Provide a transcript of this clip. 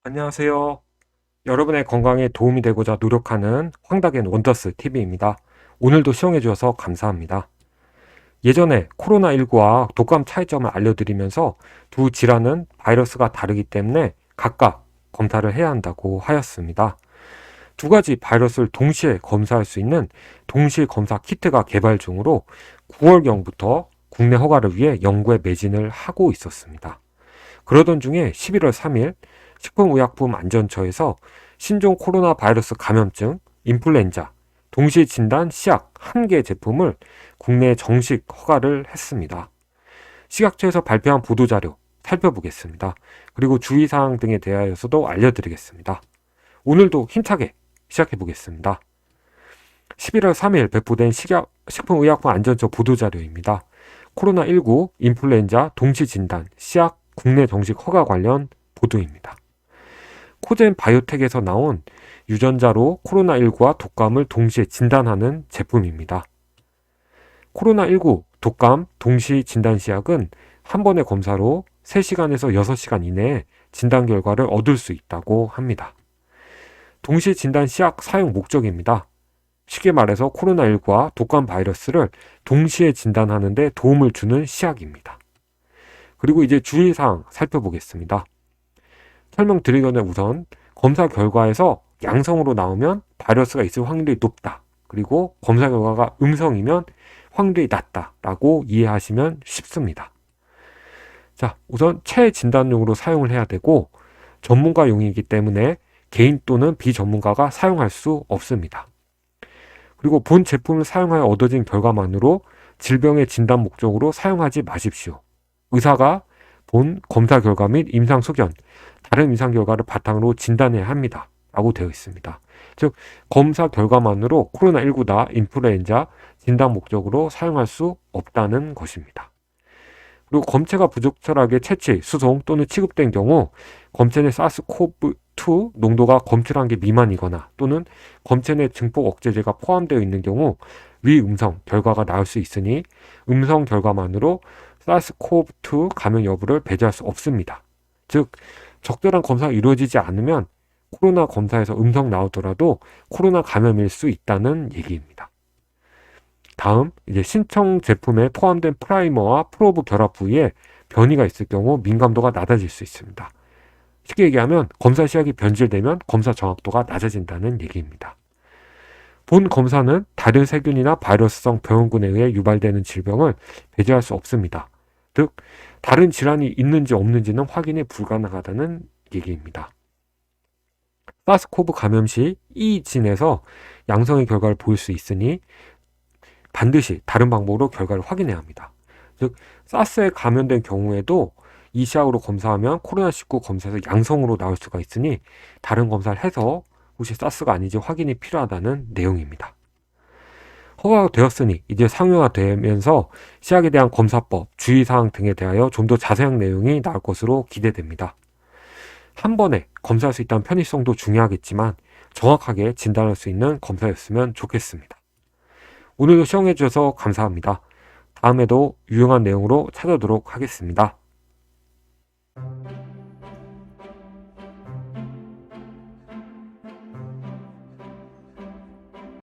안녕하세요. 여러분의 건강에 도움이 되고자 노력하는 황당의 원더스 TV입니다. 오늘도 시청해 주셔서 감사합니다. 예전에 코로나19와 독감 차이점을 알려드리면서 두 질환은 바이러스가 다르기 때문에 각각 검사를 해야 한다고 하였습니다. 두 가지 바이러스를 동시에 검사할 수 있는 동시 검사 키트가 개발 중으로 9월경부터 국내 허가를 위해 연구에 매진을 하고 있었습니다. 그러던 중에 11월 3일 식품의약품안전처에서 신종 코로나 바이러스 감염증, 인플루엔자, 동시 진단 시약 1개 제품을 국내에 정식 허가를 했습니다. 식약처에서 발표한 보도자료 살펴보겠습니다. 그리고 주의사항 등에 대하여서도 알려드리겠습니다. 오늘도 힘차게 시작해보겠습니다. 11월 3일 배포된 식품의약품안전처 보도자료입니다. 코로나19, 인플루엔자, 동시 진단, 시약 국내 정식 허가 관련 보도입니다. 코젠 바이오텍에서 나온 유전자로 코로나19와 독감을 동시에 진단하는 제품입니다. 코로나19, 독감 동시 진단 시약은 한 번의 검사로 3시간에서 6시간 이내에 진단 결과를 얻을 수 있다고 합니다. 동시 진단 시약 사용 목적입니다. 쉽게 말해서 코로나19와 독감 바이러스를 동시에 진단하는 데 도움을 주는 시약입니다. 그리고 이제 주의사항 살펴보겠습니다. 설명드리기 전에 우선 검사 결과에서 양성으로 나오면 바이러스가 있을 확률이 높다. 그리고 검사 결과가 음성이면 확률이 낮다라고 이해하시면 쉽습니다. 자, 우선 최진단용으로 사용을 해야 되고 전문가용이기 때문에 개인 또는 비전문가가 사용할 수 없습니다. 그리고 본 제품을 사용하여 얻어진 결과만으로 질병의 진단 목적으로 사용하지 마십시오. 의사가 본 검사 결과 및 임상 소견, 다른 임상 결과를 바탕으로 진단해야 합니다. 라고 되어 있습니다. 즉, 검사 결과만으로 코로나19나 인플루엔자 진단 목적으로 사용할 수 없다는 것입니다. 그리고 검체가 부적절하게 채취, 수송 또는 취급된 경우 검체 내 사스코브2 농도가 검출한 게 미만이거나 또는 검체 내 증폭 억제제가 포함되어 있는 경우 위음성 결과가 나올 수 있으니 음성 결과만으로 사스코브2 감염 여부를 배제할 수 없습니다. 즉, 적절한 검사가 이루어지지 않으면 코로나 검사에서 음성 나오더라도 코로나 감염일 수 있다는 얘기입니다. 다음, 이제 신청 제품에 포함된 프라이머와 프로브 결합 부위에 변이가 있을 경우 민감도가 낮아질 수 있습니다. 쉽게 얘기하면 검사 시약이 변질되면 검사 정확도가 낮아진다는 얘기입니다. 본 검사는 다른 세균이나 바이러스성 병원군에 의해 유발되는 질병을 배제할 수 없습니다. 즉, 다른 질환이 있는지 없는지는 확인이 불가능하다는 얘기입니다. 사스코브 감염 시 이 진에서 양성의 결과를 보일 수 있으니 반드시 다른 방법으로 결과를 확인해야 합니다. 즉, 사스에 감염된 경우에도 이 시약으로 검사하면 코로나19 검사에서 양성으로 나올 수가 있으니 다른 검사를 해서 혹시 사스가 아닌지 확인이 필요하다는 내용입니다. 허가가 되었으니 이제 상용화되면서 시약에 대한 검사법, 주의사항 등에 대하여 좀 더 자세한 내용이 나올 것으로 기대됩니다. 한 번에 검사할 수 있다는 편의성도 중요하겠지만 정확하게 진단할 수 있는 검사였으면 좋겠습니다. 오늘도 시청해 주셔서 감사합니다. 다음에도 유용한 내용으로 찾아오도록 하겠습니다.